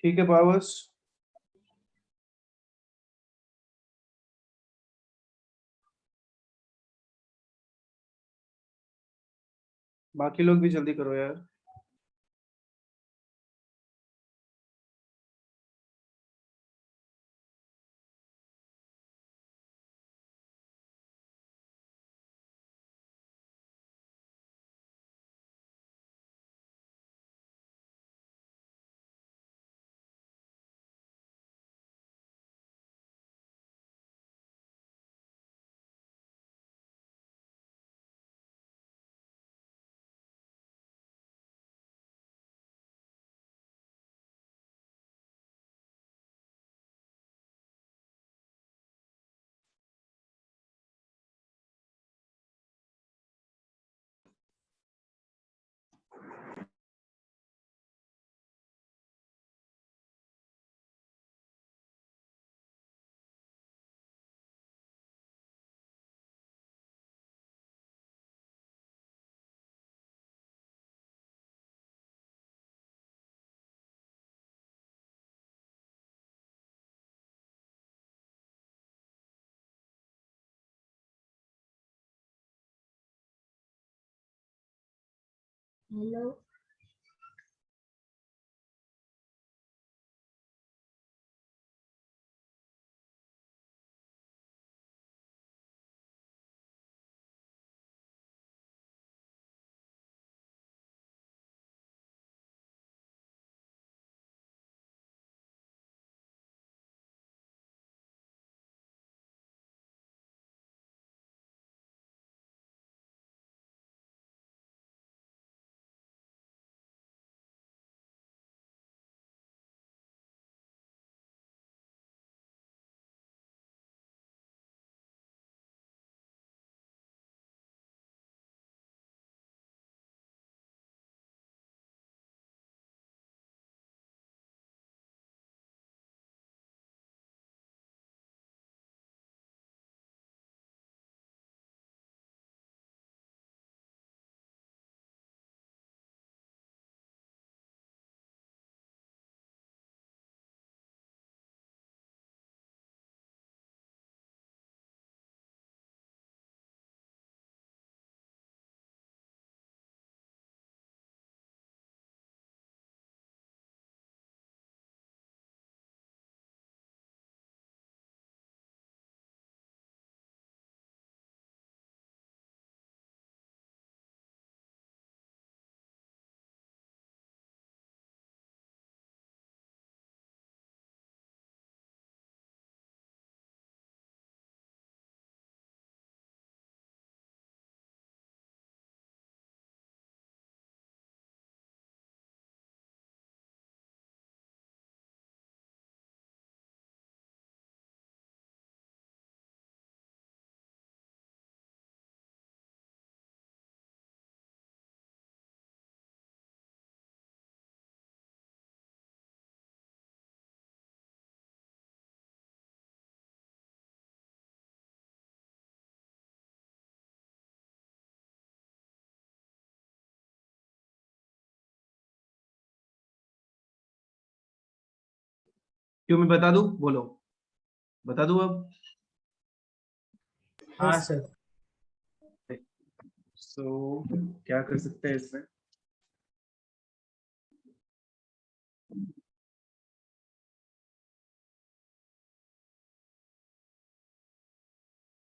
ठीक है पावर्स, बाकी लोग भी जल्दी करो यार। हेलो। क्यों, मैं बता दूं? बोलो, बता दूं अब? हाँ सर। सो क्या कर सकते हैं इसमें?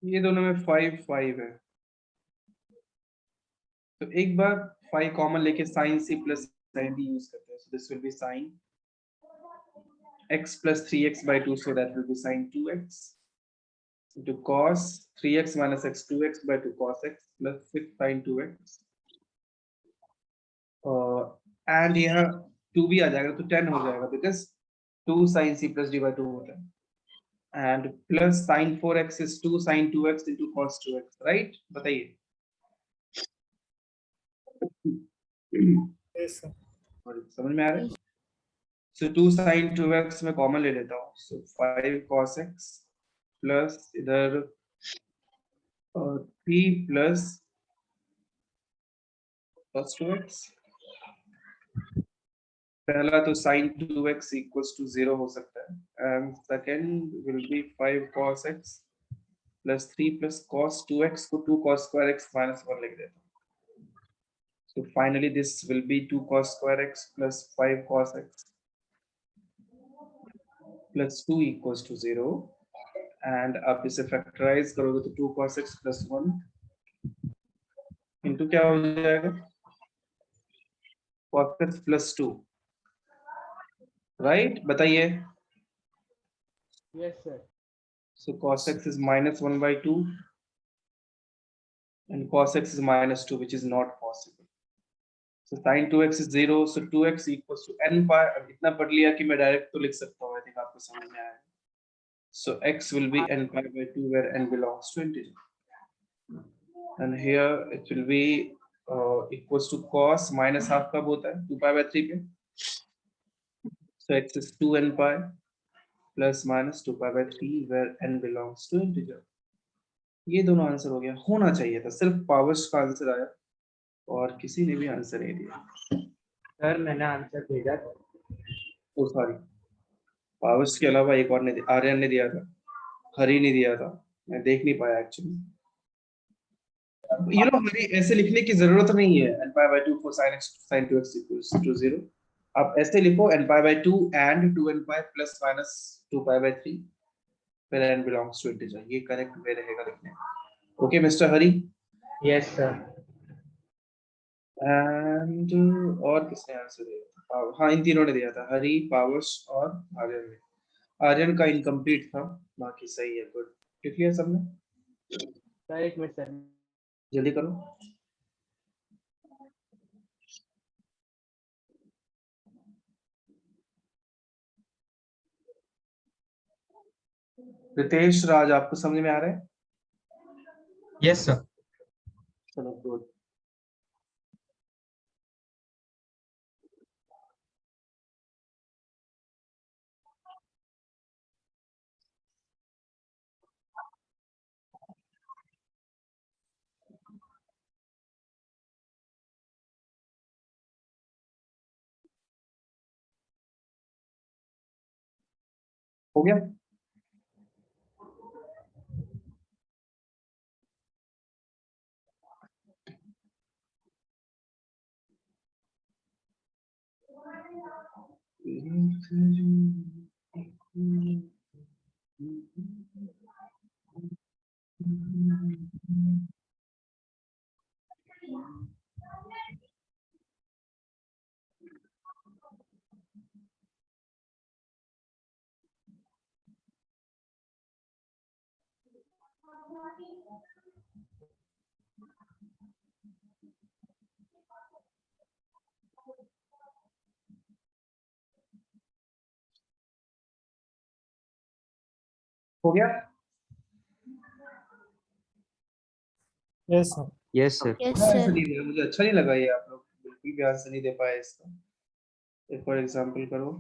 ये दोनों में 5 5 है, तो एक बार 5 कॉमन लेके sine C plus sine D use करते हैं। So this will be sine x plus 3x by 2, so that will be sin 2x into cos 3x minus x 2x by 2 cos x plus 6 sin 2x, and यहाँ 2 भी आ जाएगा तो 10 हो जाएगा, because 2 sin c plus d by 2 होता है, and plus sin 4x is 2 sin 2x into cos 2x, right? बताइए। Yes sir. समझ में आ रहा है? सो 2 sin 2x में कॉमन ले लेता हूँ, सो 5 cos x प्लस इधर 3 प्लस cos 2x पहला तो sin 2x equals to 0 हो सकता है and second will be 5 cos x plus 3 plus cos 2x को 2 cos square x minus 1 लिख देता हूँ. So finally this will be 2 cos square x plus 5 cos x plus 2 equals to 0 and आप इसे factorise करोगे तो 2 cos x plus 1 into क्या हो जाएगा cos x plus 2 right बताइए. Yes, sir. So cos x is minus 1 by 2 and cos x is minus 2 which is not possible. So sin 2x is 0 so 2x equals to n pi. अब इतना पढ़ लिया कि मैं direct तो लिख सकता हूँ. I think आपको समझ में आया. So x will be n pi by 2 where n belongs to integer. And here it will be equals to cos minus half कब होता है 2 pi by 3 पे. So x is 2n pi plus minus 2 pi by 3 where n belongs to integer. ये दोनों answer हो गया. होना चाहिए था. सिर्फ पावर्स का आंसर आया और किसी ने भी आंसर नहीं दिया. सर मैंने आंसर भेजा था. ओ सॉरी, पावर्स के अलावा एक और ने आर्यन ने दिया था, हरी ने दिया था. मैं देख नहीं पाया एक्चुअली. You know, हरी ऐसे लिखने की जरूरत नहीं है. n pi by 2 for sin x sin 2x equals to 0. आप ऐसे लिखो n pi by 2 and 2n pi plus minus 2 pi by 3 where n belongs to integer. ये करेक्ट वे रहेगा लिखने. Okay mister Hari. Yes, sir. And और किसने answer दिया? हाँ इन तीनों ने दिया था, हरी, पावर्स और आर्यन ने. आर्यन का इनकम्प्लीट था, बाकी सही है. गुड. लिख लिया सबने? सर एक मिनट सर. जल्दी करो. रितेश राज आपको समझ में आ रहा है? Yes, sir. चलो गुड. हो गया? हो गया? Yes, sir. Yes, sir. Yes, answer sir. नहीं दिया, मुझे अच्छा नहीं लगा ये. आप लोग बिल्कुल भी आंसर नहीं दे पाए इसका. एक और एग्जांपल करो.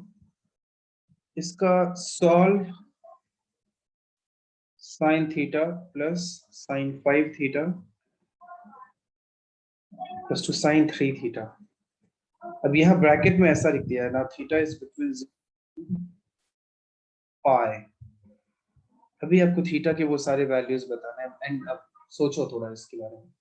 इसका solve sin theta plus sin 5 theta plus two sin 3 theta. अब यहाँ ब्रैकेट में ऐसा लिख दिया है ना, थीटा इज बिटवीन पाई. अभी आपको थीटा के वो सारे वैल्यूज बताना है एंड अब सोचो थोड़ा इसके बारे में.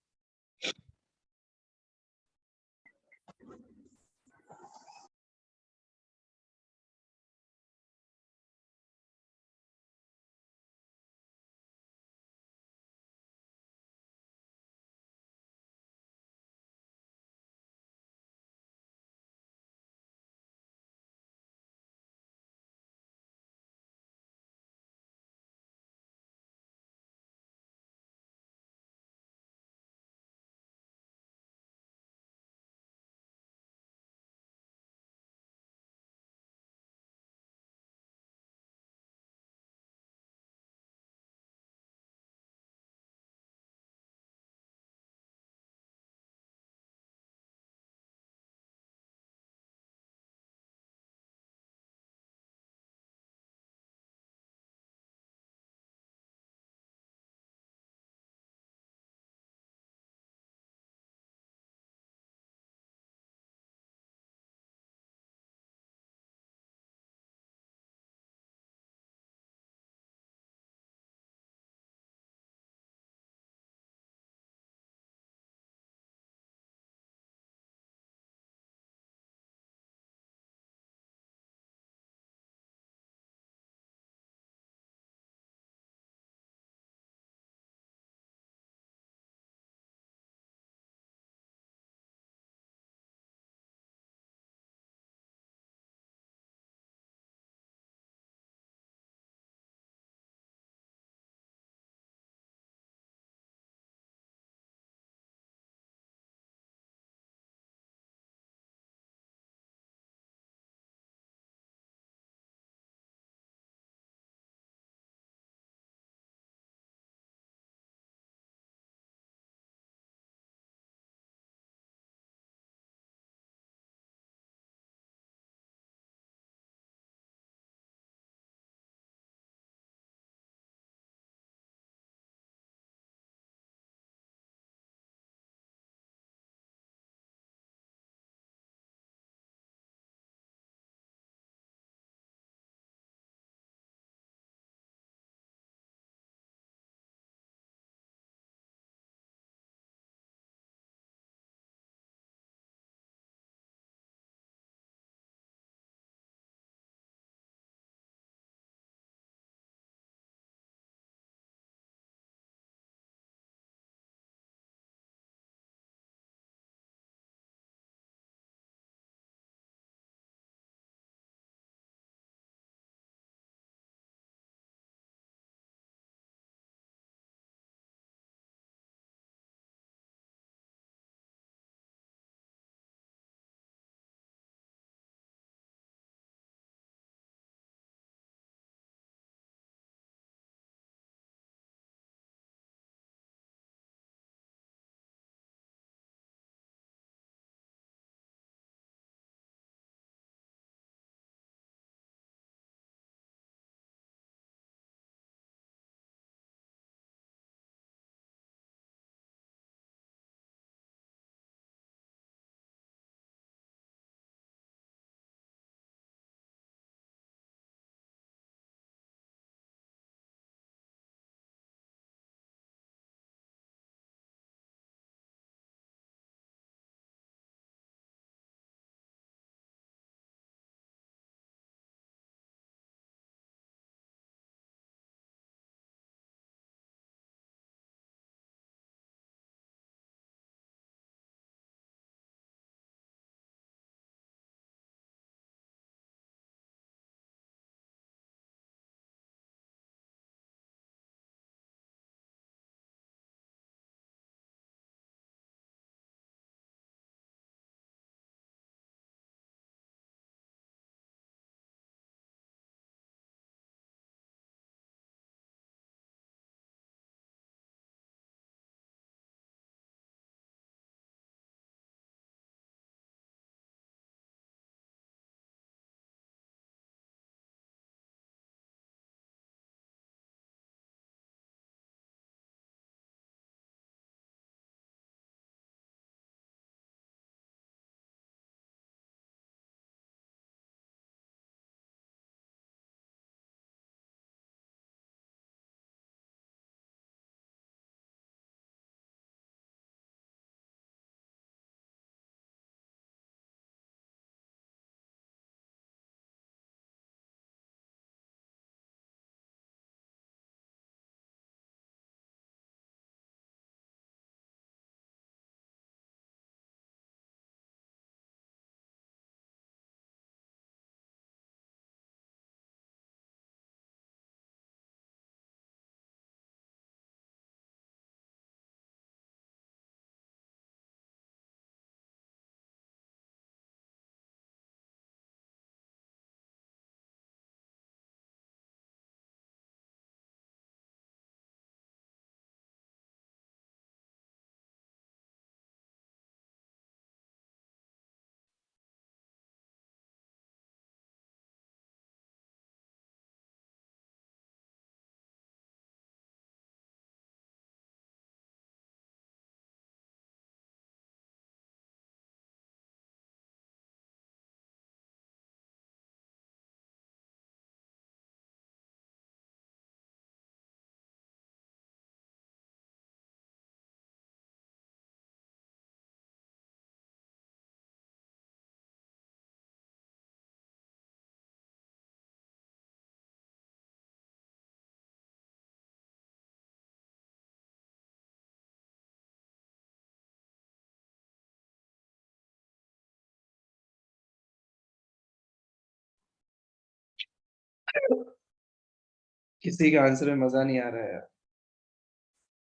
किसी के आंसर में मजा नहीं आ रहा है यार,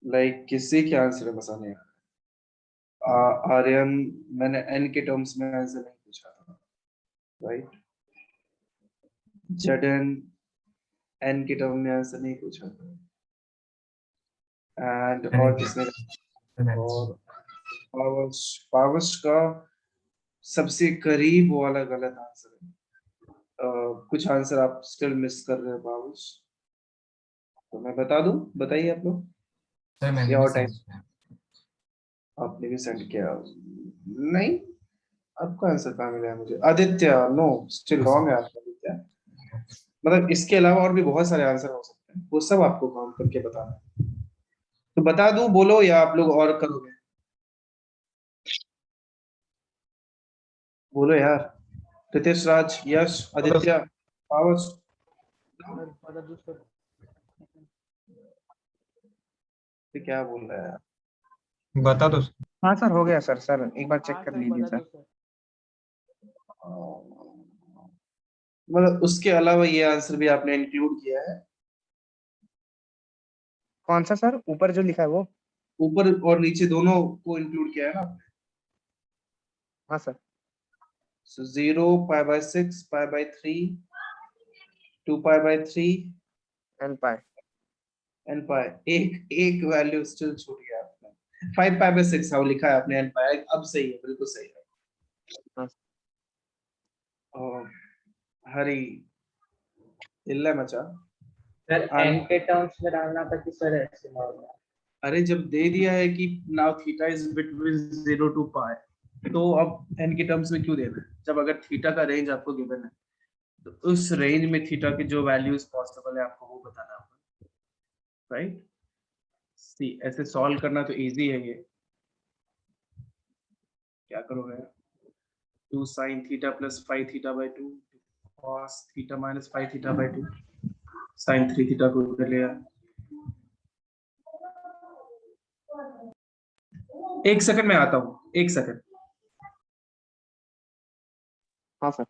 लाइक किसी के आंसर में मजा नहीं आ रहा। आर्यन, मैंने एन के टर्म्स में आंसर नहीं पूछा था, राइट? जडन, एन के टर्म में आंसर नहीं पूछा था। एंड और किसने, और पावस, पावस का सबसे करीब वाला गलत आंसर है। कुछ आंसर आप स्टिल मिस कर रहे हो पावस, तो मैं बता दूं, बताइए आप लोग, सर मैंने या भी और टाइम? सेंड किया। आपने भी सेंड किया? नहीं, आपका आंसर कहाँ मिला है मुझे? आदित्य, नो, स्टिल रॉन्ग है आपका आदित्य। मतलब इसके अलावा और भी बहुत सारे आंसर हो सकते हैं, वो सब आपको काउंट करके बताना है। तो बता दूं, बोलो, या आप लोग और करोगे? बोलो यार, रितेश राज, यश, आदित्य, पावस। ये क्या बोल रहा है यार? बता दो। हाँ सर, हो गया सर। सर एक बार चेक कर लीजिए सर। मतलब उसके अलावा ये आंसर भी आपने इंक्लूड किया है? कौन सा सर? ऊपर जो लिखा है वो? ऊपर और नीचे दोनों को इंक्लूड किया है ना आपने? हाँ सर। So 0, π/6, π/3, 2π/3 एन पाए। N pi. एक एक वैल्यू स्टिल छूट गया आपने। 5π/6 हाँ लिखा है आपने, एन पाई अब सही है, बिल्कुल सही है। हाँ। और हरी, इल्ला मचा। सर आन- एन के टर्म्स में डालना था कि सर ऐसे नॉर्मल? अरे जब दे दिया है कि now theta is between 0 to पाई, तो अब एन के टर्म्स में क्यों देना है? जब अगर थीटा का रेंज आपको गिवन है, तो उस रेंज में थीटा की जो वैल्यूज पॉसिबल है आपको वो बताना होगा, राइट? सी ऐसे सॉल्व करना तो इजी है ये। क्या करोगे? 2 sin theta plus 5 theta by 2 cos theta minus 5 theta by 2 sin 3 theta को उधर ले आया। एक सेकंड में आता हूँ, एक सेकंड। हाँ सर।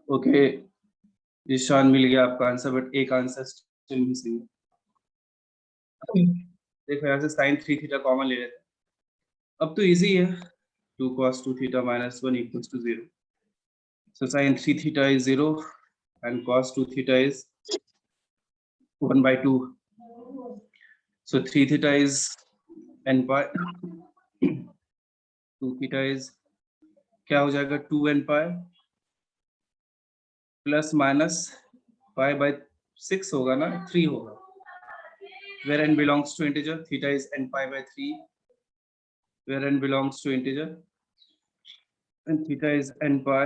ओके, ईशान मिल गया आपका आंसर, बट एक आंसर स्टिल मिसिंग है। देखो यहाँ से sin 3 थीटा कॉमन ले लेते हैं, अब तो इजी है। 2 cos 2 theta minus 1 equals to 0. So sin 3 theta is 0 and cos 2 theta is 1 by 2. So 3 theta is n pi. 2 theta is क्या हो जाएगा 2n pi plus minus pi by 6 होगा ना 3 होगा, where n belongs to integer. Theta is n pi by 3 where n belongs to integer, and theta is n pi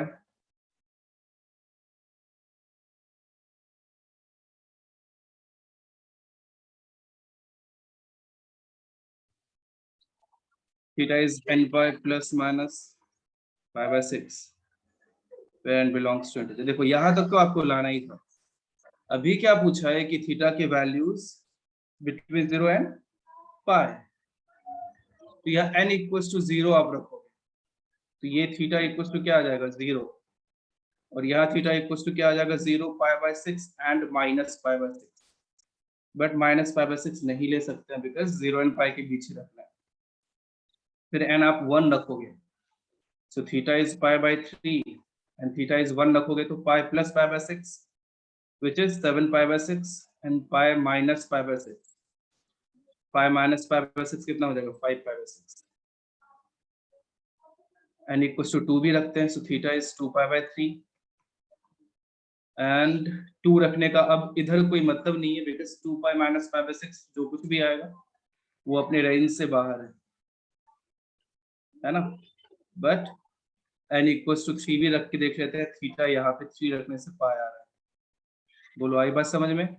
theta is n pi plus minus pi by 6 where n belongs to integer. देखो यहां तक तो आपको लाना ही था. अभी क्या पूछा है कि थीटा के वैल्यूज बिटवीन 0 एंड पाई, तो यहाँ n इक्वल्स टू 0 आप रखोगे तो ये थीटा इक्वल्स टू क्या आ जाएगा 0, और यहाँ थीटा इक्वल्स टू क्या आ जाएगा 0 pi by 6 and minus pi bye 6. But minus pi bye 6 नहीं ले सकते हैं बिकॉज 0 एंड पाई के बीच ही रखना है. फिर n आप 1 रखोगे, so theta is pi by 3 and theta is 1 रखोगे तो pi plus pi by 6 which is 7 pi by 6 and pi minus pi by 6. Pi minus pi by 6 कितना हो जाएगा 5 pi by 6. n equals to 2 भी रखते हैं, so theta is 2 pi by 3 and 2 रखने का अब इधर कोई मतलब नहीं है because 2 pi minus pi by 6 जो कुछ भी आएगा वो अपने रेंज से बाहर है ना. बट n equals to 3 भी रख के देख लेते हैं, थीटा यहाँ पे 3 रखने से पाई आ रहा है. बोलो आई बात समझ में?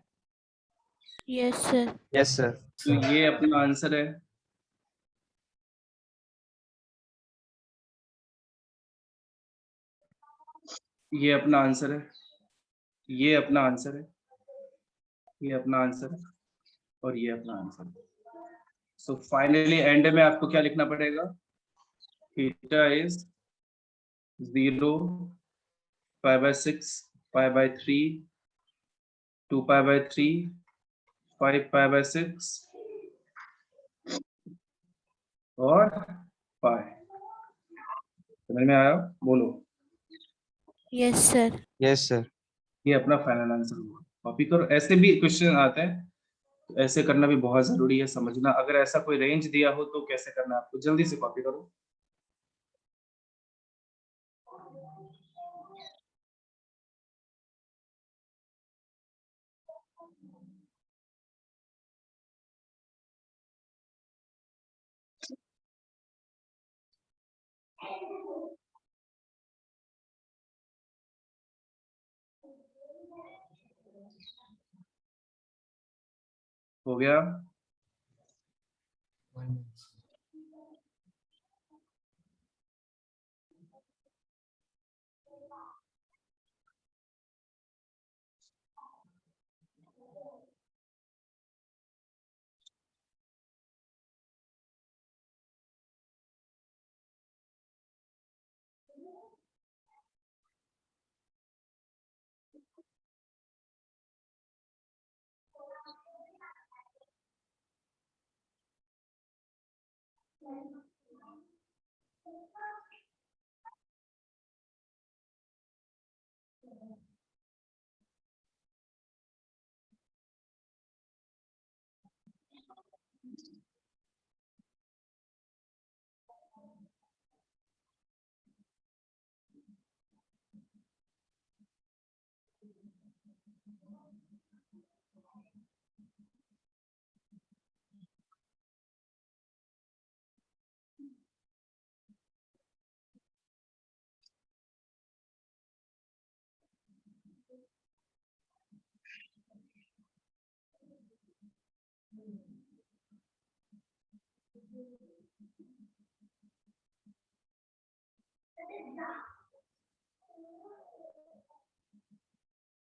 Yes sir. Yes sir. तो ये अपना आंसर है. ये अपना आंसर है, ये अपना आंसर है, ये अपना आंसर है और ये अपना आंसर है. सो फाइनली एंड में आपको क्या लिखना पड़ेगा? Theta is 0 pi by 6 pi by 3 2 pi by 3 5 pi by 6 और पाई. समझ में आया? बोलो. Yes sir. Yes sir. ये अपना फाइनल आंसर होगा. कॉपी करो. ऐसे भी क्वेश्चन आते हैं तो ऐसे करना भी बहुत जरूरी है समझना. अगर ऐसा कोई रेंज दिया हो तो कैसे करना है आपको, जल्दी से कॉपी करो. हो गया?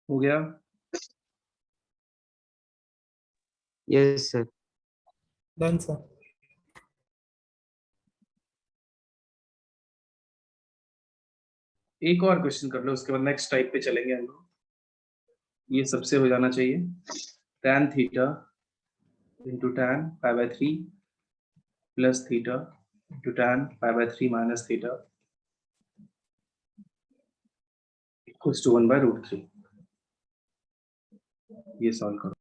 हो गया? Yes sir. Done sir. एक और क्वेश्चन कर लो उसके बाद नेक्स्ट टाइप पे चलेंगे हम लोग. ये सबसे हो जाना चाहिए. tan theta into tan pi by 3 plus theta into tan pi by 3 minus theta equals to 1 by root 3. ये सॉल्व करो.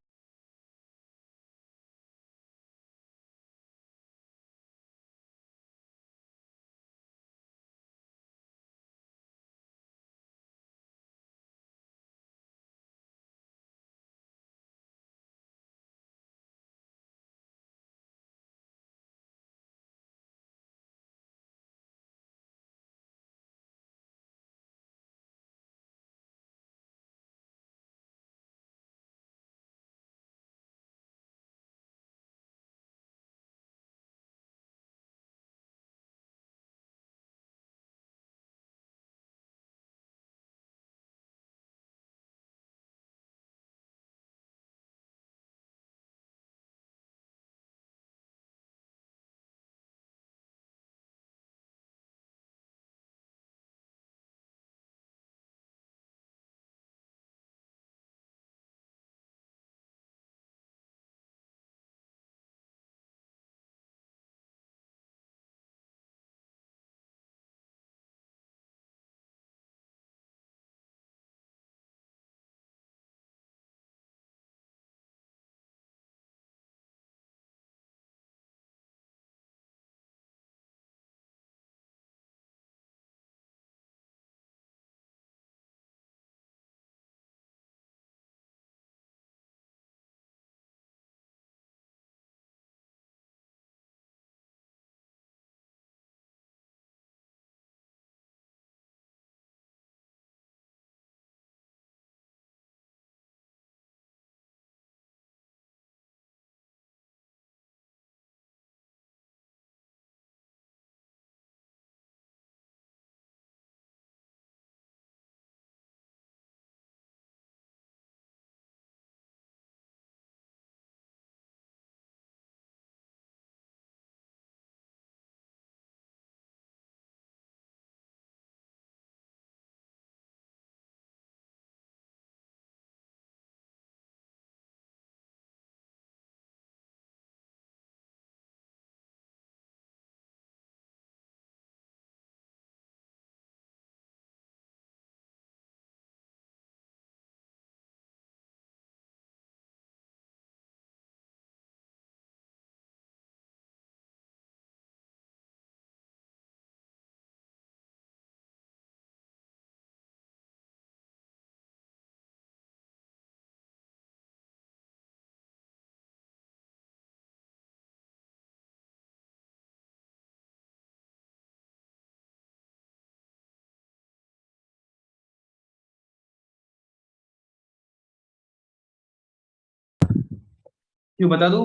क्यों बता दूं?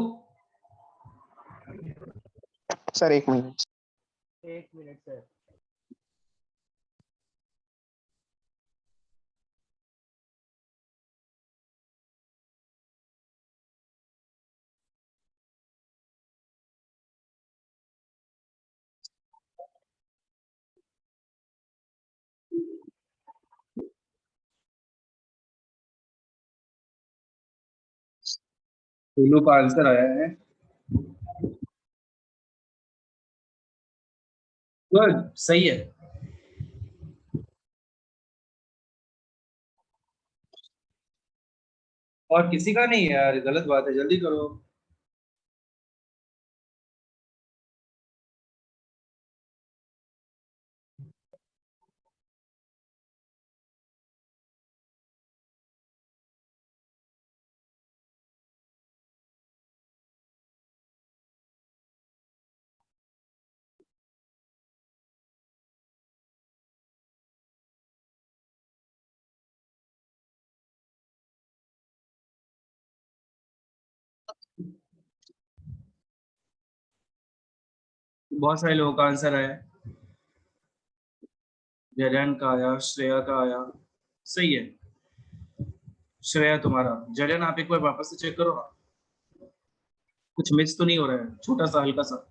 Sir 1 minute. 1 minute sir. दोनों का आंसर आया है. गुड, सही है. और किसी का नहीं है यार, गलत बात है, जल्दी करो. बहुत सारे लोगों का आंसर आया. जयन का आया, श्रेया का आया. सही है. श्रेया तुम्हारा. जयन आप एक बार वापस से चेक करो ना, कुछ मिस तो नहीं हो रहा है, छोटा सा हल्का सा.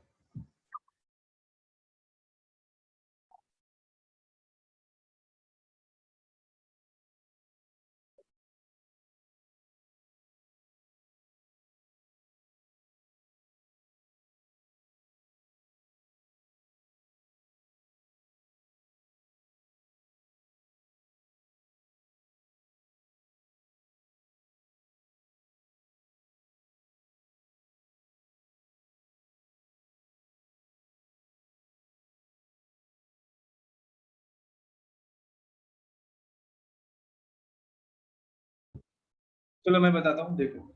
चलो मैं बताता हूँ, देखो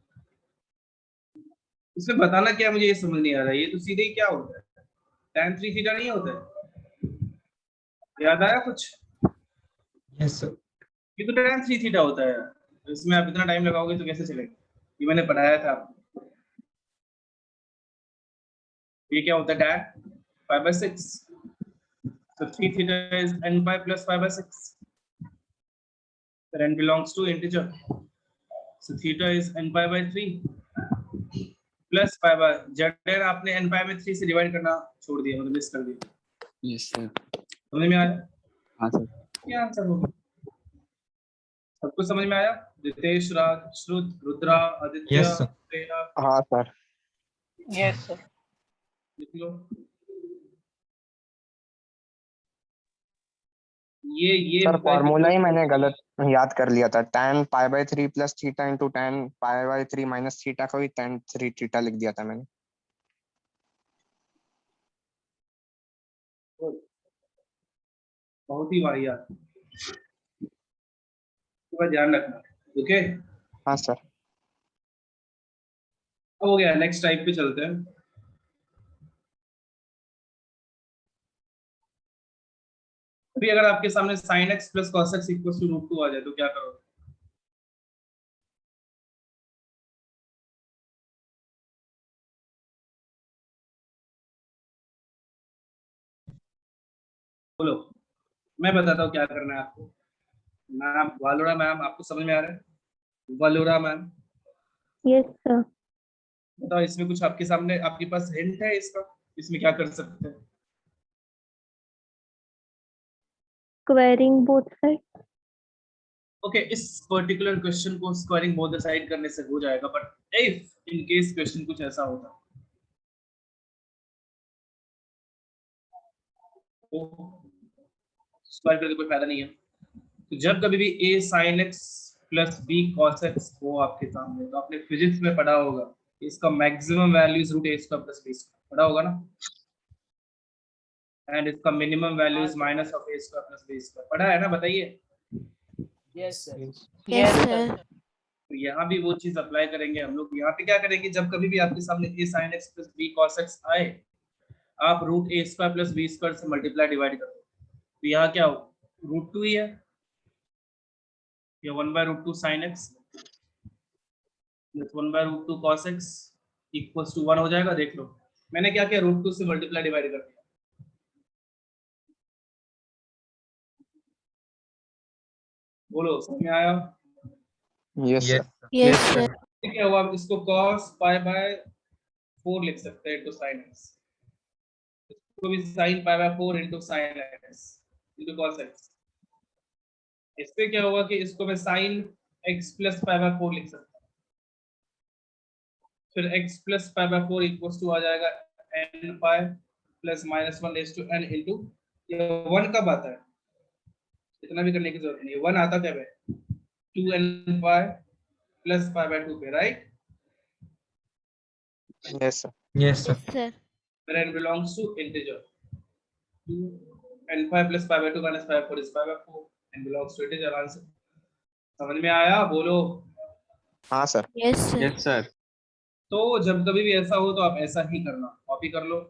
इसमें बताना क्या है, मुझे ये समझ नहीं आ रहा है। ये तो सीधे ही क्या होता है, tan 3 थीटा नहीं होता है? याद आया कुछ? Yes sir. ये तो tan 3 थीटा होता है यार। तो इसमें आप इतना टाइम लगाओगे तो कैसे चलेगा? ये मैंने पढ़ाया था आपको। ये क्या होता है, tan 5/6। So 3 theta is n pi plus 5/6. Where n belongs to integer. So theta is n pi by 3 plus 5 by z आपने n pi में 3 से डिवाइड करना छोड़ दिया, मतलब मिस कर दिया। Yes sir. समझ में आया? हाँ सर। क्या आंसर होगा? सब कुछ समझ में आया? रितेश, राज, श्रुत, रुद्रा, आदित्य, यस सर। प्रेरणा, हाँ सर। Yes, sir. लिख लो। ये सर होता है फॉर्मूला ही मैंने गलत याद कर लिया था। tan π/3 plus theta into tan π/3 minus theta को ही tan 3 थीटा लिख दिया था मैंने। बहुत ही वाहियात, थोड़ा ध्यान रखना। ओके, हाँ सर। हो गया, नेक्स्ट टाइप पे चलते हैं। अभी अगर आपके सामने sin x plus cos x equal to √2 आ जाए तो क्या करोगे? बोलो, मैं बताता हूँ क्या करना है आपको। मैम वालोरा मैम, आपको समझ में आ रहा है? वालोरा मैम, Yes, sir. बताओ इसमें कुछ आपके सामने, आपके पास हिंट है इसका, इसमें क्या कर सकते हैं? Squaring both sides. ओके, इस पर्टिकुलर क्वेश्चन को स्क्वायरिंग बोथ द साइड करने से हो जाएगा, but if in case question कुछ ऐसा होता तो स्क्वायर करके कोई फायदा नहीं है। तो जब कभी भी a sin x plus b cos x हो आपके सामने, तो आपने फिजिक्स में पढ़ा होगा इसका maximum value is √a² plus b², पढ़ा होगा ना? एंड इसका minimum value is minus of a² plus b², पढ़ा है ना? बताइए। Yes, sir. Yes, sir. तो यहाँ भी वो चीज अप्लाई करेंगे हम लोग। यहाँ पे क्या करेंगे, जब कभी भी आपके सामने a sin x plus b cos x आए, आप √a² प्लस b² से मल्टीप्लाई डिवाइड कर दो। तो यहाँ क्या हो, √2 ही है, ये 1/√2 sin x plus 1/√2 cos x equals to 1 हो जाएगा। देख लो, मैंने क्या किया, √2 से मल्टीप्लाई डिवाइड कर दिया। बोलो, समझ में आया? Yes sir. Yes, sir. क्या हुआ, अब इसको cos π/4 लिख सकते हैं, into sin x, इसको भी sin π/4 into sin x into cos x। इससे क्या होगा कि इसको मैं sin x प्लस π/4 लिख सकता हूँ, फिर x प्लस π/4 इक्वल्स टू आ जाएगा n pi plus -1 raise to n into, ये 1 कब आता है, इतना भी करने की जरूरत नहीं है, 1 आता कब है, 2n पाई प्लस π/2 पे, right? Yes sir. Yes Yes, sir. where n belongs to integer, 2n pi plus π/2 minus π/4 is π/4, n belongs to integer, answer. समझ में आया? बोलो। हाँ सर। Yes, sir. Yes sir. तो जब कभी भी ऐसा हो तो आप ऐसा ही करना, कॉपी कर लो।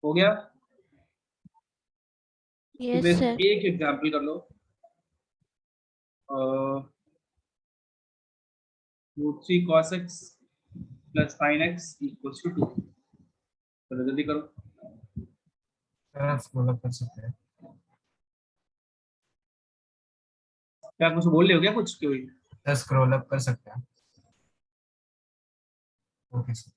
हो गया? Yes, बस sir. एक एग्जांपल कर लो, root 3 cos x plus sin x equals to 2। चलो जल्दी करो। सर स्क्रॉल अप कर सकते हैं। क्या कुछ बोल रहे हो क्या कुछ कोई? सर स्क्रॉल अप कर सकते हैं। Okay sir.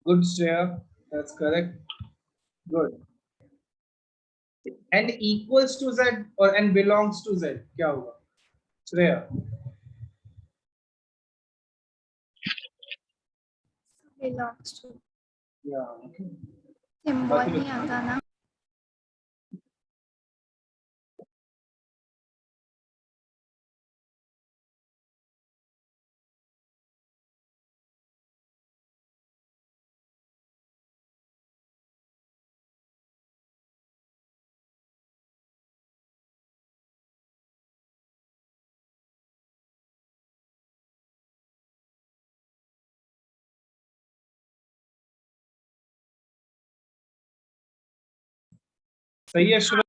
Good, Shreya. That's correct. Good. N equals to Z or N belongs to Z? क्या होगा? Shreya. belongs to Yeah. Okay. symbol बाकी नहीं लोग- आता ना सही है श्रेया।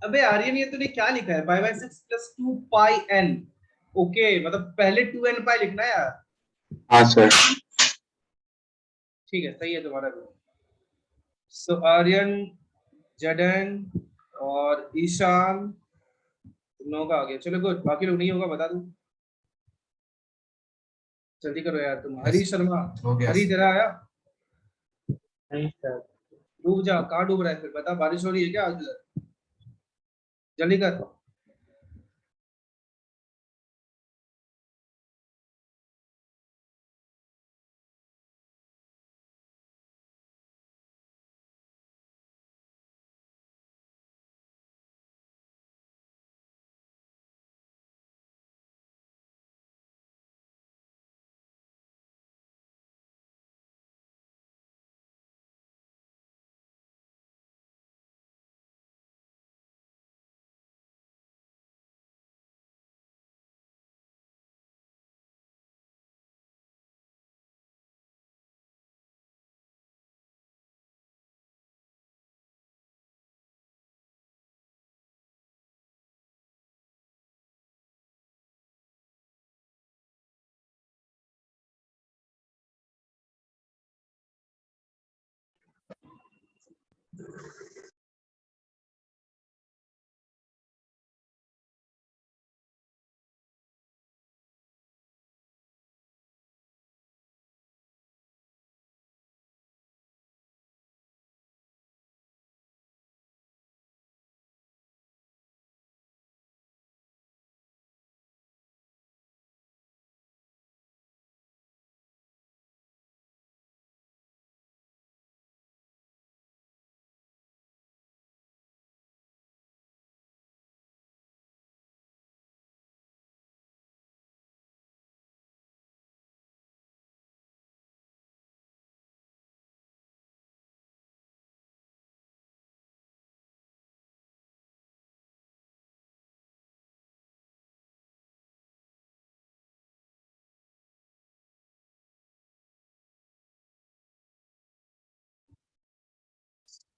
अबे आर्यन ये तूने क्या लिखा है, pi by 6 plus 2 pi n। Okay मतलब पहले 2n पाई लिखना है यार। हाँ सर। ठीक है सही है तुम्हारा भी। सो आर्यन, जडन और ईशान तुम लोगों का आ गया, चलो गुड। बाकी लोग नहीं होगा बता दूं, जल्दी करो यार तुम। हरी शर्मा, हो गया हरी सर। तेरा आया? नहीं सर। डूब जा, कहाँ डूब रहा है फिर बता, बारिश हो रही है क्या आज उधर? जल्दी कर।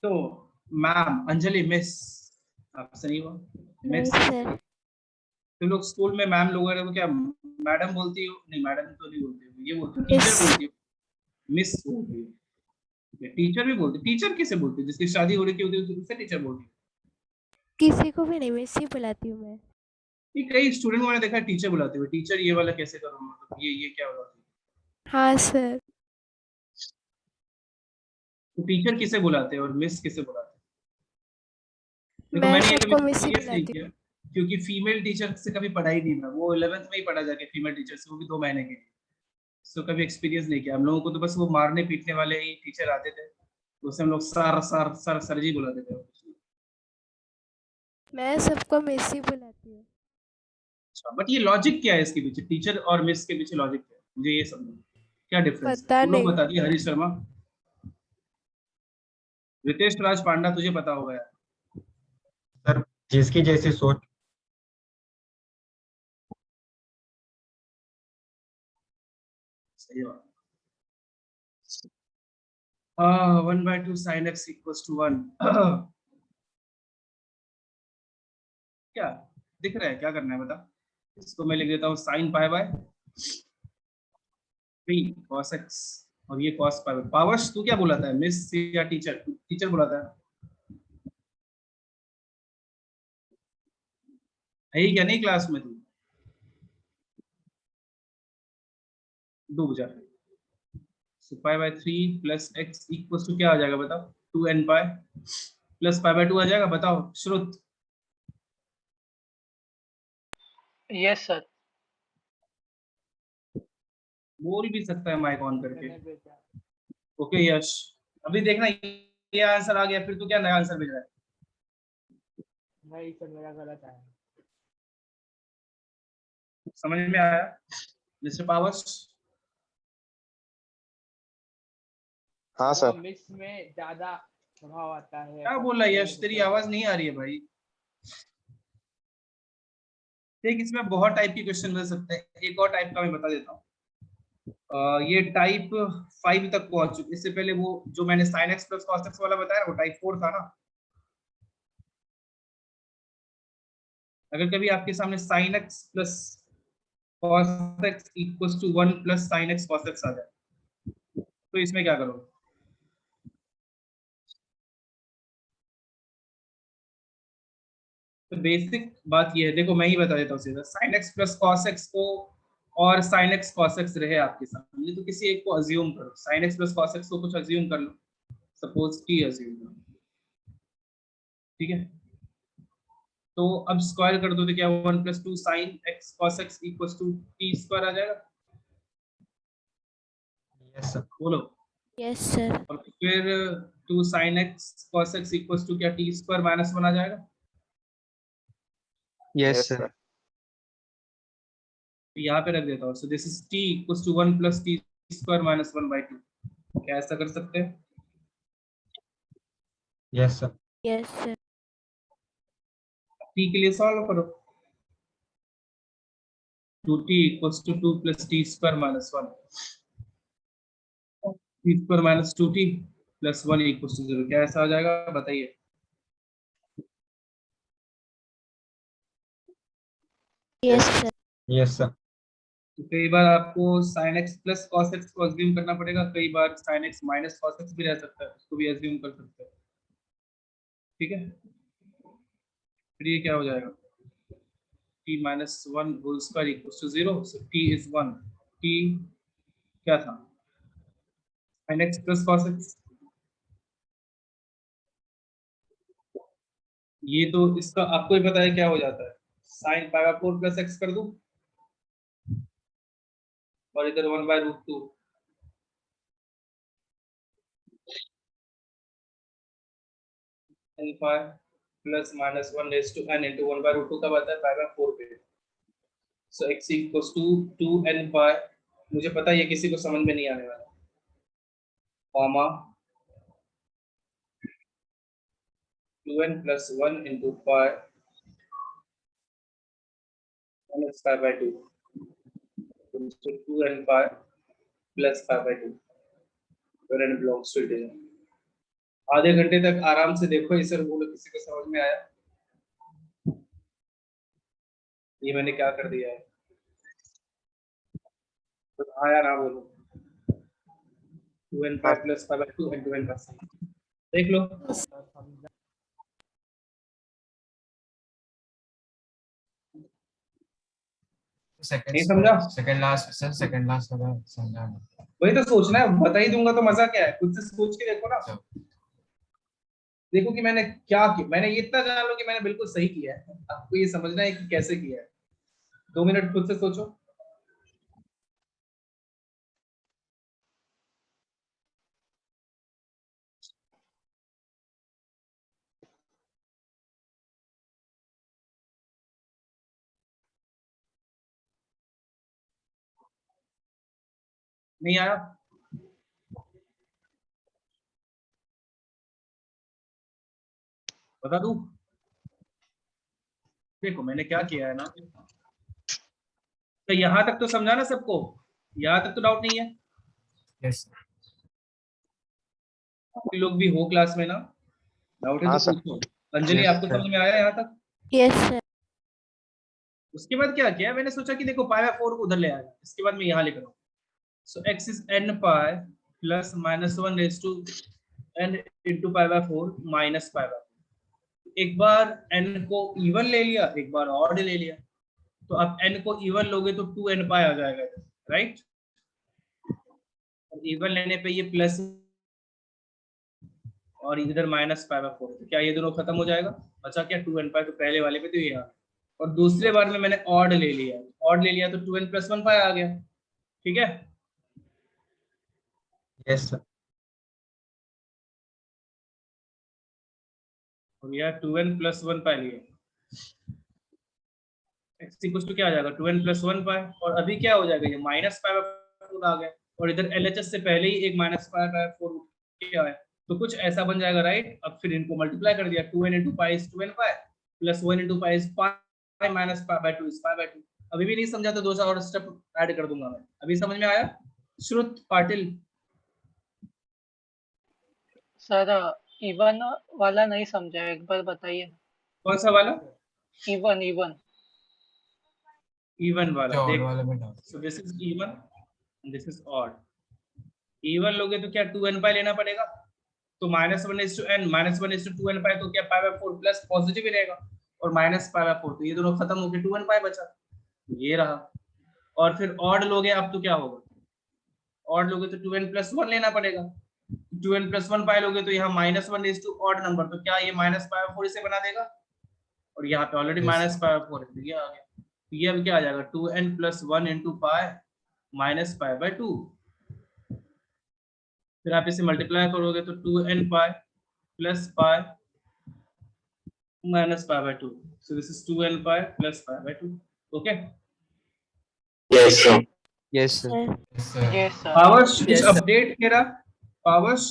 तो मैम अंजलि, मिस आपसे नहीं हुआ? नहीं मिस, सर। तुम लोग स्कूल में मैम लोग को क्या मैडम बोलती हो? नहीं मैडम तो नहीं बोलती हो, ये बोलती हो टीचर मिस। बोलती हो, मिस बोलती हो। टीचर भी बोलती, टीचर किसे बोलती है? जिसकी शादी हो रही होती है उसे टीचर बोलती है। किसी को भी नहीं, मिस ही बुलाती हूँ मैं। ये कई स्टूडेंट को मैंने देखा टीचर बुलाते हुए, टीचर ये वाला कैसे करूँ, मतलब ये क्या होगा? हाँ सर। तो टीचर किसे बुलाते हैं और मिस किसे बुलाते हैं? देखो मैं मैंने ये कभी सबको मिस ही एक्सपीरियंस नहीं बुलाती किया, क्योंकि फीमेल टीचर से कभी पढ़ाई नहीं मैं, वो 11th में ही पढ़ा जाके फीमेल टीचर से, वो भी 2 महीने के लिए। सो कभी एक्सपीरियंस नहीं किया हम लोगों को, तो बस वो मारने पीटने वाले ही टीचर आते थे, तो उसे हम लोग सर सर सर सर जी बुलाते थे। हूँ। मैं सबको मिस ही बुलाती हूँ। अच्छा बट ये लॉजिक क्या है इसके पीछे, टीचर और मिस के पीछे लॉजिक क्या है, मुझे ये समझो क्या डिफरेंस है, पता तुम लोग नहीं। बता दिए। हरीश शर्मा, रितेश राज पांडा, तुझे पता होगा यार। सर जिसकी जैसी सोच। सही बात। हाँ 1/2 sin x इक्वल्स टू 1। क्या दिख रहा है, क्या करना है बता? इसको मैं लिख देता हूँ sine pi by 3 cos x, और ये cos पाई। पावर्स तू क्या बुलाता है, मिस या टीचर? टीचर बुलाता है ही क्या नहीं क्लास में? तू डूब जा। So pi by 3 plus x equals to क्या आ जाएगा बताओ? 2n pi plus pi by 2 आ जाएगा, बताओ श्रुत। Yes sir. बोल भी सकता है माइक ऑन करके। मैंने भेजा। ओके यश, अभी देखना ये आंसर आ गया, फिर तू क्या नया आंसर भेज रहा है? नहीं सर मेरा गलत आया। समझ में आया मिस्टर पावर्स? हाँ वो सर। मिस में ज्यादा प्रभाव आता है क्या ऐसा बोल रहा है मैंने यश, तेरी सोचा आवाज था। नहीं आ रही है भाई। देख इसमें बहुत टाइप की क्वेश्चन मिल सकते हैं, एक और टाइप का मैं बता देता हूँ। ये टाइप 5 तक पहुंच चुके, इससे पहले वो जो मैंने sin x plus cos x वाला बताया वो टाइप 4 था ना। अगर कभी आपके सामने sin x plus cos x equals to 1 plus sin x cos x आ जाए तो इसमें क्या करोगे? तो बेसिक बात ये है, देखो मैं ही बता देता हूँ सीधा, sin x plus cos x को और sin x cos x रहे आपके सामने तो किसी एक को अज्यूम करो, sin x plus cos x को कुछ अज्यूम कर लो, सपोज t अज्यूम करो, ठीक है? तो अब स्क्वायर कर दो तो क्या 1 plus 2 sin x cos x equals to t square आ जाएगा, यस सर। बोलो। Yes sir. और फिर 2 sin x cos x equals to क्या t स्क्वायर माइनस 1 आ जाएगा? Yes sir. तो यहाँ पे रख देता हूँ, so this is t equals to 1 plus t square minus 1/2। क्या ऐसा कर सकते हैं? Yes sir. Yes sir. t के लिए सॉल्व करो, 2t equals to 2 plus t square minus 1, t square minus 2t plus 1 equals to 0। क्या ऐसा आ जाएगा बताइए? Yes sir. Yes sir. तो कई बार आपको sin x plus cos x को अज्यूम करना पड़ेगा, कई बार sin x minus cos x भी रह सकता है, उसको भी अज्यूम कर सकते हैं, ठीक है? फिर ये क्या हो जाएगा, t minus 1 whole square equals to 0, so t is 1, t क्या था, sin x plus cos x। ये तो इसका आपको ही पता है क्या हो जाता है, sin pi by 4 plus x कर दूं और इधर 1/√2, n pi plus minus 1 raise to n into 1/√2 का आता है पाई बाय 4 पे। सो x इक्वल्स टू 2n पाई, मुझे पता है ये किसी को समझ में नहीं आने वाला, comma 2n plus 1 into pi minus pi bye 2, so 2n pi plus pi by 2 where n belongs to it। आधे घंटे तक आराम से देखो इसे और बोलो किसी को समझ में आया? ये मैंने क्या कर दिया है, तो आया ना बोलो, 2n pi plus pi by 2 and 2n plus, देख लो। नहीं समझा? Second last sir, second last वाला समझा नहीं। वही तो सोचना है, बता ही दूंगा तो मजा क्या है, खुद से सोच के देखो ना, देखो कि मैंने क्या किया, मैंने ये इतना जान लो कि मैंने बिल्कुल सही किया है, आपको ये समझना है कि कैसे किया है। 2 मिनट खुद से सोचो। नहीं आया? बता दूं? देखो मैंने क्या किया है ना, तो यहां तक तो समझा ना सबको, यहां तक तो डाउट नहीं है? यस आप लोग भी हो क्लास में ना, डाउट है हाँ तो सर। पूछो। अंजलि Yes, आपको sir. समझ में आया यहाँ तक? Yes sir. उसके बाद क्या किया, मैंने सोचा कि देखो पाई बाय 4 को उधर ले आया, इसके बाद मैं यहाँ लिख रहा हूँ, so x is n pi plus minus 1 raise to n into pi by 4 minus pi by 4। एक बार n को इवन ले लिया, एक बार ऑड ले लिया, तो अब n को इवन लोगे तो 2n पाई आ जाएगा, राइट? इवन लेने पे ये प्लस और इधर माइनस पाई बाय 4, तो क्या ये दोनों खत्म हो जाएगा, बचा क्या 2n पाई, तो पहले वाले पे तो ये आ गया, और दूसरे बार में मैंने ऑड ले लिया, ऑड ले लिया तो 2n प्लस 1 पाई आ गया, ठीक है? Yes sir. और यह 2n प्लस 1 पाई लिया, x इक्वल्स टू क्या आ जाएगा 2n प्लस 1 पाई, और अभी क्या हो जाएगा, ये माइनस पाई बाय 4 आ गया, और इधर LHS से पहले ही एक माइनस पाई बाय 4 क्या है, तो कुछ ऐसा बन जाएगा, राइट? अब फिर इनको मल्टीप्लाई कर दिया, 2n into pi is 2n pi plus 1 into pi is pi minus pi by 2 is pi by 2। अभी भी नहीं समझा तो 2 और स्टेप ऐड कर दूंगा मैं। अभी समझ में आया? श्रुत पाटिल सर इवन वाला नहीं समझा, एक बार बताइए। कौन सा वाला? इवन इवन इवन वाला जो देख, odd वाले में डाल सो this is even, this is odd. Even लोगे तो क्या 2n पाई लेना पड़ेगा, तो -1:n, -1:2n पाई, तो क्या π/4 प्लस पॉजिटिव ही रहेगा, और -π/4, तो ये दोनों खत्म हो गए, 2n पाई बचा, ये रहा। और फिर ऑड लोगे अब तो क्या होगा, ऑड लोगे तो 2n + 1 लेना पड़ेगा, 2n + 1 पाई लोगे तो यहाँ -1 ऑड नंबर, तो क्या ये -π/4 इसे बना देगा, और यहाँ पे ऑलरेडी Yes. -π/4 है, तो ये आ गया। तो ये अब क्या आ जाएगा, 2n + 1 × पाई -π/2, फिर आप इसे मल्टीप्लाई करोगे तो 2n pi + pi -π/2, so this is 2n pi + π/2, okay? yes sir Yes, sir. Yes, sir. Yes, sir. Powers कुछ अपडेट मेरा, पावर्स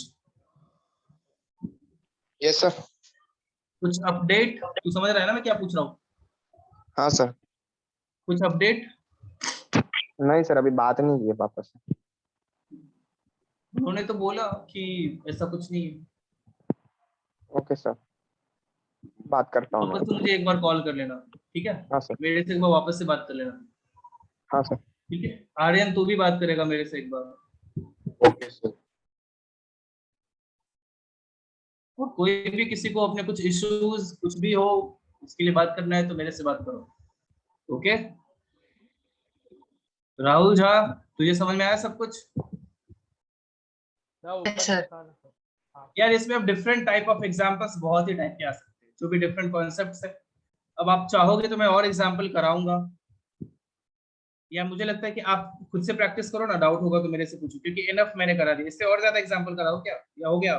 yes sir कुछ अपडेट, तू समझ रहा है ना मैं क्या पूछ रहा हूँ, हाँ सर। कुछ अपडेट? नहीं सर, अभी बात नहीं की है पापा से। उन्होंने तो बोला कि ऐसा कुछ नहीं है। ओके सर, बात करता हूँ वापस मैं। तुम मुझे एक बार कॉल कर लेना, ठीक है? हाँ सर। मेरे से एक बार वापस से बात कर लेना, हाँ सर। ठीक है? आर्यन तू भी बात करेगा मेरे से एक बार, ओके सर। और कोई भी किसी को अपने कुछ इश्यूज कुछ भी हो उसके लिए बात करना है तो मेरे से बात करो, ओके? राहुल झा, तुझे समझ में आया सब कुछ? यार इसमें अब डिफरेंट टाइप ऑफ एग्जांपल्स बहुत ही टाइप के आ सकते हैं, जो भी डिफरेंट कॉन्सेप्ट्स है। अब आप चाहोगे तो मैं और एग्जांपल कराऊंगा, या मुझे लगता है कि आप खुद से प्रैक्टिस करो ना, डाउट होगा तो मेरे से पूछो, क्योंकि इनफ मैंने करा दिया, इससे और ज्यादा एग्जांपल कराओ क्या, या हो गया?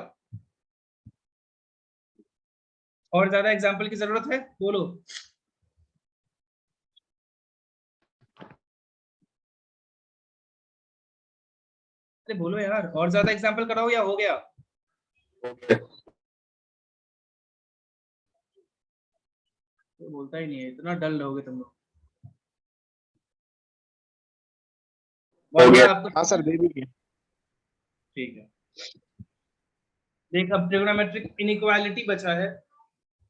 और ज्यादा एग्जांपल की जरूरत है? बोलो। अरे बोलो यार, और ज्यादा एग्जांपल कराओ या हो गया? तो बोलता ही नहीं है, इतना डल रहोगे तुम लोग। आपको हाँ सर, दे दीजिए। ठीक है, देख अब ट्रिगोनोमेट्रिक इनइक्वालिटी बचा है,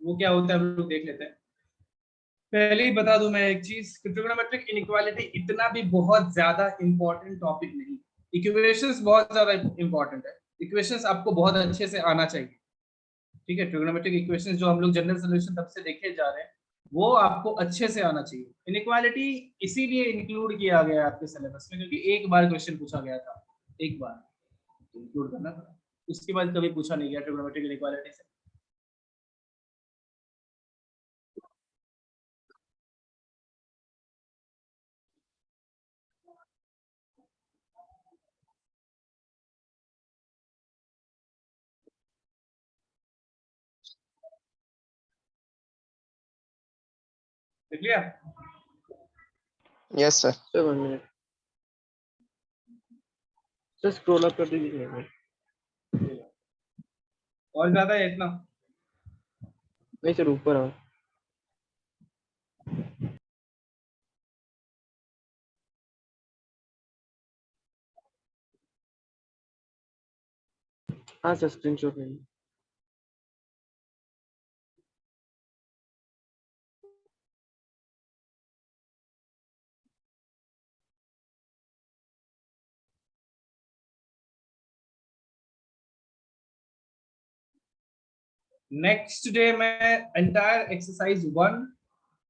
वो क्या होता है हम लोग देख लेते हैं। पहले ही बता दूं मैं एक चीज, ट्रिगोनोमेट्रिक इनइक्वालिटी इतना भी बहुत ज्यादा इंपॉर्टेंट टॉपिक नहीं, इक्वेशंस बहुत ज्यादा इंपॉर्टेंट है, इक्वेशंस आपको बहुत अच्छे से आना चाहिए, ठीक है? ट्रिगोनोमेट्रिक इक्वेशंस जो हम लोग जनरल सॉल्यूशन तब से देखे जा रहे हैं वो आपको अच्छे से आना चाहिए। इनइक्वालिटी इसीलिए इंक्लूड किया गया है आपके सिलेबस में क्योंकि एक बार क्वेश्चन पूछा गया था, एक बार इंक्लूड करना पड़ा, उसके बाद कभी पूछा नहीं गया ट्रिगोनोमेट्रिक इनइक्वालिटी से। देख लिया? Yes sir. Sir 1 minute sir, scroll up कर दीजिए। और ज्यादा है इतना? नहीं सर, ऊपर आओ। हाँ सर, स्क्रीनशॉट नहीं। नेक्स्ट डे मैं entire exercise 1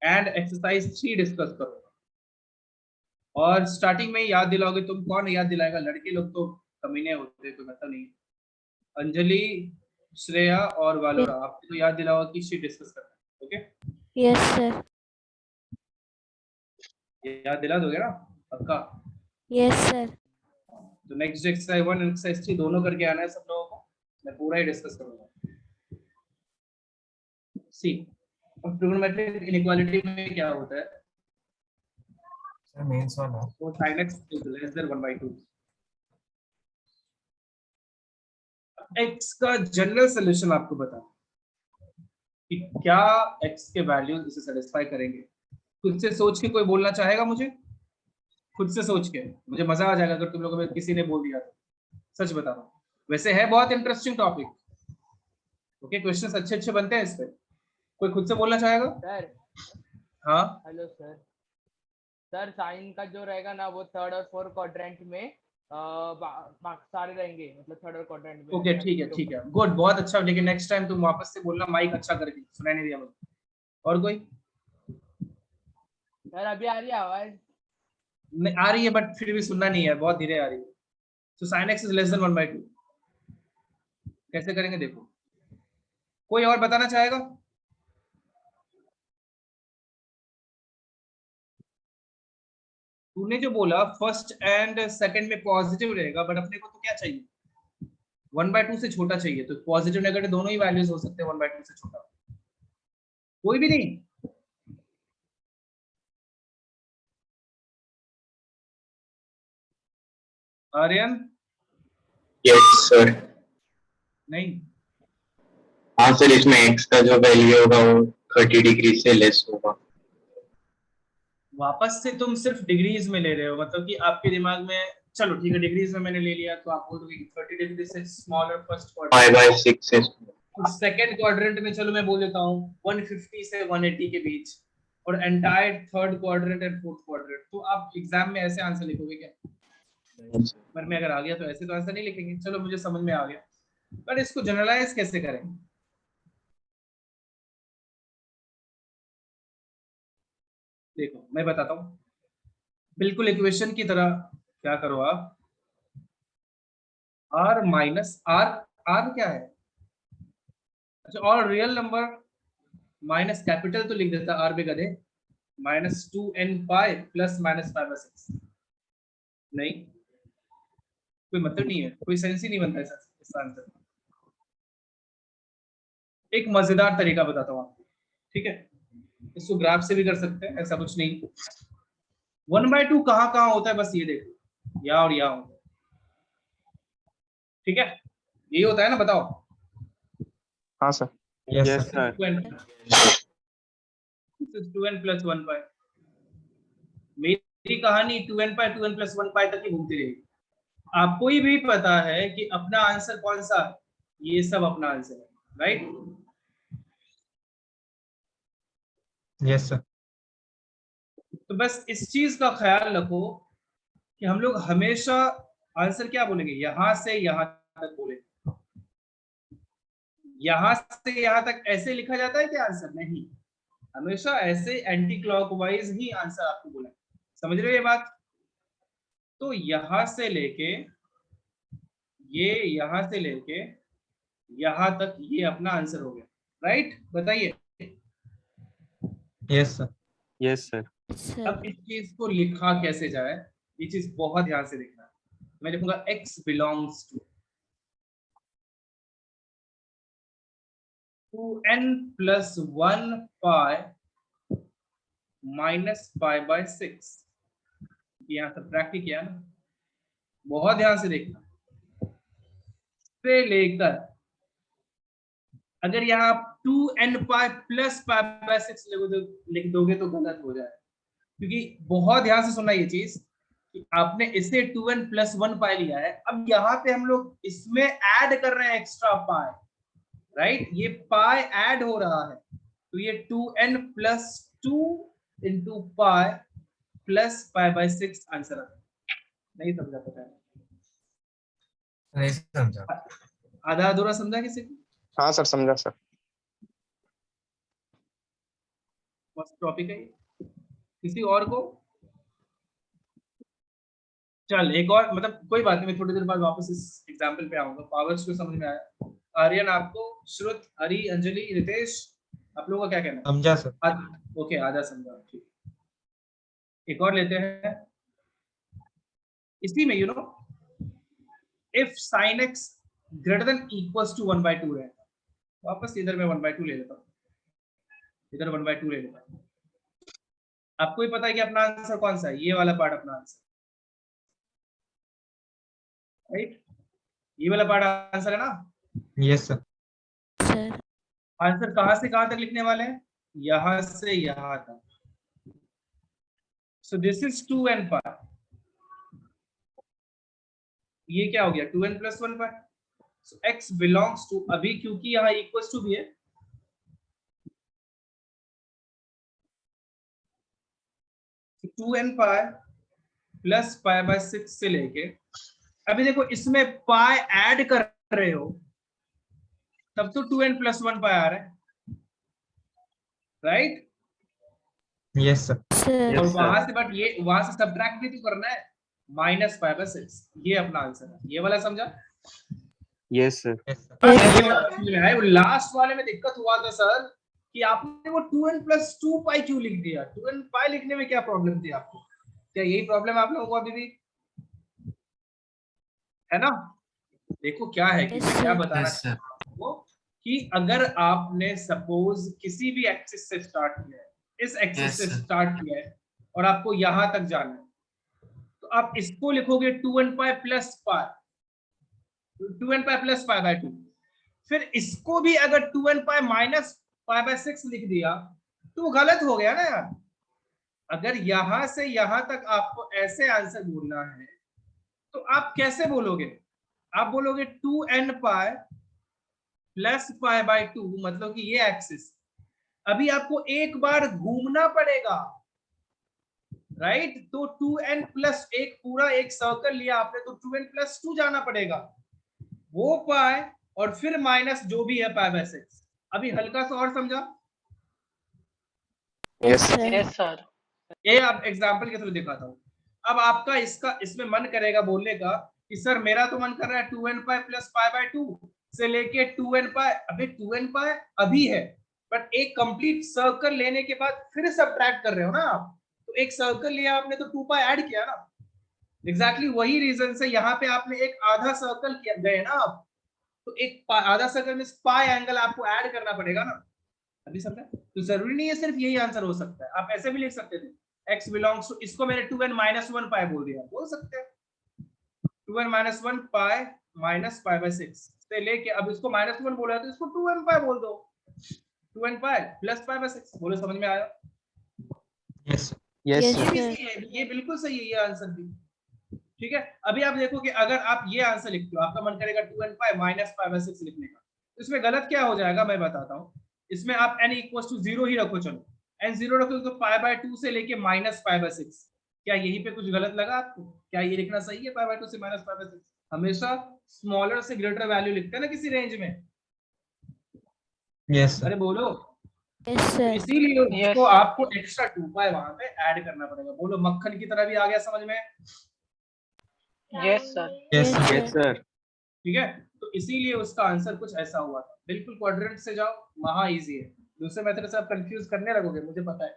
and exercise 3 discuss करूंगा, और स्टार्टिंग में याद दिलाओगे तुम, कौन याद दिलाएगा? लड़के लोग तो कमीने होते हैं, तो मतलब नहीं। अंजलि, श्रेया और वालोरा, आपको तो याद दिलाओगे कि शीट डिस्कस करना है, ओके? Yes, sir. याद दिला दोगे ना पक्का? Yes, sir. तो नेक्स्ट एक्सरसाइज 1 एक्सरसाइज 3 दोनों करके आना है सब लोगों को, मैं पूरा ही डिस्कस करूंगा। सी, अब ट्रिगोनोमेट्रिक इनइक्वालिटी में क्या होता है? सर मेंस वाला। तो sin x is less than 1/2, x का जनरल सॉल्यूशन आपको बता कि क्या x के वैल्यूज इसे सेटिस्फाई करेंगे। खुद से सोच के कोई बोलना चाहेगा मुझे? खुद से सोच के, मुझे मजा आ जाएगा अगर तुम लोगों में किसी ने बोल दिया तो, सच बता रहा हूँ। वैसे है बहुत इंटरेस्टिंग टॉपिक, ओके? क्वेश्चंस अच्छे अच्छे बनते हैं इस पे। कोई खुद से बोलना चाहेगा? सर, हाँ हेलो सर। सर साइन का जो रहेगा ना वो थर्ड और फोर्थ क्वाड्रेंट में सारे रहेंगे, मतलब थर्ड और क्वाड्रेंट में। ओके ठीक है गुड, बहुत अच्छा। लेकिन नेक्स्ट टाइम तुम वापस से बोलना माइक अच्छा करके, सुनाई नहीं दिया मुझे। और कोई सर अभी आ रही है आवाज? नहीं आ रही है, बट फिर भी सुनना नहीं है, बहुत धीरे आ रही है। सो sin x is less than 1/2। कैसे करेंगे देखो, कोई और बताना चाहेगा? तूने जो बोला फर्स्ट एंड सेकंड में पॉजिटिव रहेगा, बट अपने को तो क्या चाहिए, 1/2 से छोटा चाहिए। तो पॉजिटिव नेगेटिव दोनों ही वैल्यूज हो सकते हैं 1/2 से छोटा, कोई भी नहीं। Aryan yes sir. नहीं, हाँ सर, इसमें x का जो वैल्यू होगा वो 30 डिग्री से लेस होगा। वापस से तुम सिर्फ डिग्रीज में ले रहे हो, मतलब कि आपके दिमाग में, चलो ठीक है डिग्रीज में मैंने ले लिया, तो आप बोल दोगे 30 डिग्री से स्मॉलर फर्स्ट क्वाड्रेंट, 5/6 से सेकंड क्वाड्रेंट में चलो मैं बोल देता हूँ 150 से 180 के बीच, और entire third quadrant and fourth quadrant. तो आप एग्जाम में ऐसे आंसर लिखोगे क्या? पर मैं अगर आ गया तो ऐसे तो आंसर नहीं लिखेंगे। चलो मुझे समझ में आ गया, पर इसको जनरलाइज कैसे करें? देखो मैं बताता हूँ, बिल्कुल इक्वेशन की तरह क्या करो आप, r माइनस आर, आर क्या है, अच्छा, और रियल नंबर माइनस कैपिटल तो लिख देता आर पे गधे, -2n पाई प्लस -5/6। नहीं, कोई मतलब नहीं है, कोई सेंस ही नहीं बनता इसका आंसर। एक मजेदार तरीका बताता हूँ आपको, ठीक है, इसको ग्राफ से भी कर सकते हैं, ऐसा कुछ नहीं। 1/2 कहाँ कहाँ होता है बस ये देखो, यहाँ और यहाँ होता है, ठीक है, यही होता है ना, बताओ। हाँ sir. Yes sir. 2n plus 1 पाई, मेरी कहानी 2n पाई 2n प्लस 1 पाई तक ही घूमती रहेगी। आपको ही भी पता है कि अपना आंसर कौन सा है, ये सब अपना आंसर है, राइट? Yes sir. तो बस इस चीज का ख्याल रखो कि हम लोग हमेशा आंसर क्या बोलेंगे, यहां से यहां तक बोलेंगे। यहां से यहां तक ऐसे लिखा जाता है क्या आंसर? नहीं, हमेशा ऐसे एंटी क्लॉकवाइज ही आंसर आपको बोला। समझ रहे हो ये बात? तो यहां से लेके ये, यहां से लेके यहां तक, ये अपना आंसर हो गया, राइट? बताइए। Yes sir. Yes sir. Sir अब इस चीज को लिखा कैसे जाए, ये चीज बहुत ध्यान से देखना है। मैं लिखूंगा x belongs to 2n plus 1 pi minus π/6। यहाँ सब्ट्रैक्ट किया ना, बहुत ध्यान से देखना, से लेकर अगर यहाँ आप 2n पाई प्लस π/6 लिख दोगे तो गलत हो जाए, क्योंकि बहुत ध्यान से सुनना ये चीज कि आपने इसे 2n प्लस 1 पाई लिया है, अब यहाँ पे हम लोग इसमें ऐड कर रहे हैं एक्स्ट्रा पाई, राइट? ये पाई ऐड हो रहा है, तो ये 2n plus 2 into pi plus π/6 answer आता है। नहीं समझा? पता है, नहीं समझा। आधा अधूरा समझा किसी को? हाँ सर, समझा सर। फर्स्ट टॉपिक है ये। किसी और को? चल एक और, मतलब कोई बात नहीं, मैं थोड़ी देर बाद वापस इस एग्जाम्पल पे आऊंगा। पावर्स को समझ में आया? आर्यन, आपको? श्रुत, हरी, अंजलि, रितेश, आप लोगों का क्या कहना है? समझा सर। ओके, आधा समझा, ठीक। एक और लेते हैं इसी में, if sin x greater than equals to 1/2 है, वापस इधर मैं 1/2 ले लेता हूँ, इधर 1/2 ले लेता हूँ। आपको ही पता है कि अपना आंसर कौन सा है, ये वाला पार्ट अपना आंसर, राइट? ये वाला पार्ट आंसर है ना? Yes sir. सर आंसर कहां से कहां तक लिखने वाले हैं? यहां से यहां तक। सो दिस इज 2n पाई, ये क्या हो गया 2n plus 1 pi. So x belongs to, अभी क्योंकि यहाँ इक्वल्स टू भी है, 2n प्लस पाई बाय 6 से लेके, अभी देखो इसमें पाई ऐड कर रहे हो तब तो 2n प्लस 1 पाई आ रहा है, राइट? Yes, sir. sir, और वहां से, बट ये वहां से सब्ट्रैक्ट भी तो करना है, माइनस पाई बाय 6, ये अपना आंसर है, ये वाला समझा? Yes sir. Yes, sir. अब Yes, ये sir. वाला समझ में आया? वो लास्ट वाले में दिक्कत हुआ था सर कि आपने वो 2n प्लस 2 पाई क्यों लिख दिया? 2n पाई लिखने में क्या प्रॉब्लम थी आपको? क्या यही प्रॉब्लम आप लोगों को अभी भी है ना? देखो क्या है कि Yes, मैं क्या sir. बताना Yes, sir. चाहता हूं आपको कि अगर आपने सपोज किसी भी एक्सिस से स्टार्ट किया है, इस एक्सिस Yes, से sir. स्टार्ट किया है और आपको यहां तक जाना है, तो आप इसको लिखोगे 2n pi plus pi, 2n pi plus pi by 2। फिर इसको भी अगर 2n pi minus pi bye 6 लिख दिया तो गलत हो गया ना यार। अगर यहां से यहां तक आपको ऐसे आंसर बोलना है तो आप कैसे बोलोगे? आप बोलोगे 2n pi plus pi by 2, मतलब कि ये एक्सिस अभी आपको एक बार घूमना पड़ेगा, राइट? तो 2n प्लस एक पूरा एक सर्कल लिया आपने तो 2n प्लस 2 जाना पड़ेगा, वो पाए और फिर माइनस जो भी है पाई बाय 6। अभी हल्का सा और समझा? Yes, sir. Yes sir. ये आप एग्जांपल के थ्रू दिखाता हूँ। अब आपका इसका इसमें मन करेगा बोलने का कि सर मेरा तो मन कर रहा है 2n pi plus pi by 2 से लेके 2n पाई, अभी 2n पाई अभी है, बट एक कंप्लीट सर्कल लेने के बाद फिर सब्ट्रैक्ट कर रहे हो ना आप, तो एक सर्कल लिया आपने तो 2 पाई ऐड किया ना। एग्जैक्टली वही रीजन से यहाँ पे आपने एक आधा सर्कल किया गए ना आप, तो एक आधा सर्कल में पाई एंगल आपको ऐड करना पड़ेगा ना। अभी समझा? तो जरूरी नहीं है सिर्फ यही आंसर हो सकता है, आप ऐसे भी लिख सकते थे x बिलोंग्स टू, इसको मैंने 2n माइनस 1 पाई बोल दिया, बोल सकते हैं 2n minus 1 pi minus pi bye 6 से लेके, अब इसको माइनस 1 बोला तो इसको 2n पाई बोल दो, 2n pi plus pi by 6। बोलो समझ में आया? Yes, sir. Yes Yes, sir. sir. ये बिल्कुल सही है ये आंसर भी, ठीक है। अभी आप देखो कि अगर आप ये आंसर लिखते हो, आपका मन करेगा 2n pi minus pi bye 6 लिखने का, तो इसमें गलत क्या हो जाएगा मैं बताता हूँ। इसमें आप n इक्वल्स टू 0 ही रखो, चलो n 0 रखो तो पाई बाय 2 से लेके माइनस पाई बाय 6। क्या यहीं पे कुछ गलत लगा आपको? क्या ये लिखना सही है पाई बाय 2 से माइनस पाई बाय 6? हमेशा स्मॉलर से ग्रेटर वैल्यू लिखते हैं ना किसी रेंज में। Yes, sir. अरे बोलो। Yes, तो sir. इसीलिए Yes, उसको sir. आपको एक्स्ट्रा 2 पाई वहां पे ऐड करना पड़ेगा। बोलो मक्खन की तरह भी आ गया समझ में? Yes sir. Yes, Yes, sir. sir. Yes sir. ठीक है, तो इसीलिए उसका आंसर कुछ ऐसा हुआ था। बिल्कुल क्वाड्रेंट से जाओ, महा इजी है। दूसरे मेथड से आप कंफ्यूज करने लगोगे, मुझे पता है,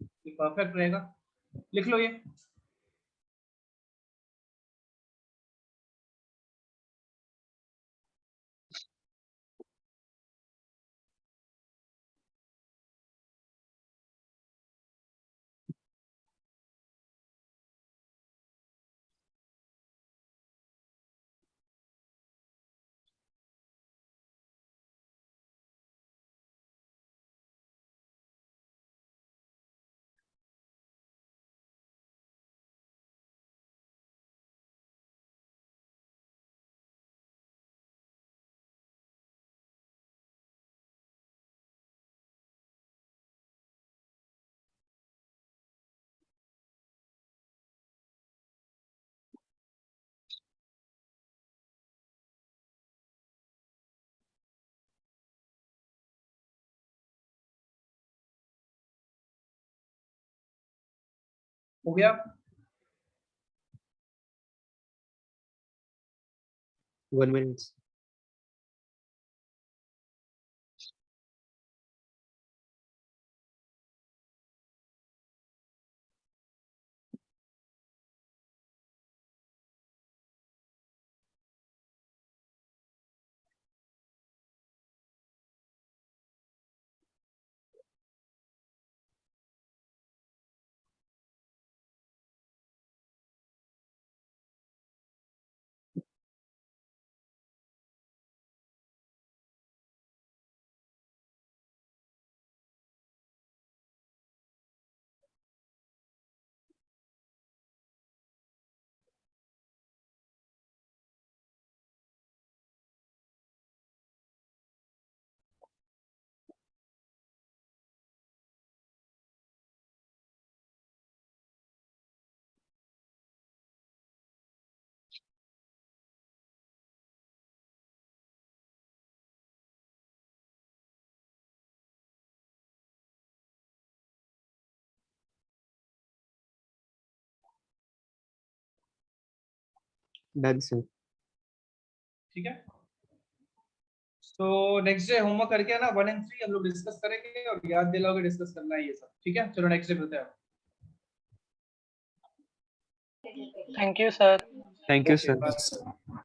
ये परफेक्ट रहेगा। लिख लो ये। हो गया? 1 मिनट। Done sir. ठीक है। तो नेक्स्ट डे होमवर्क करके ना 1 and 3 हम लोग डिस्कस करेंगे और याद दिलाओगे डिस्कस करना है ये सब। ठीक है, चलो नेक्स्ट डे मिलते हैं। Thank you sir. Thank you Okay, sir. bye.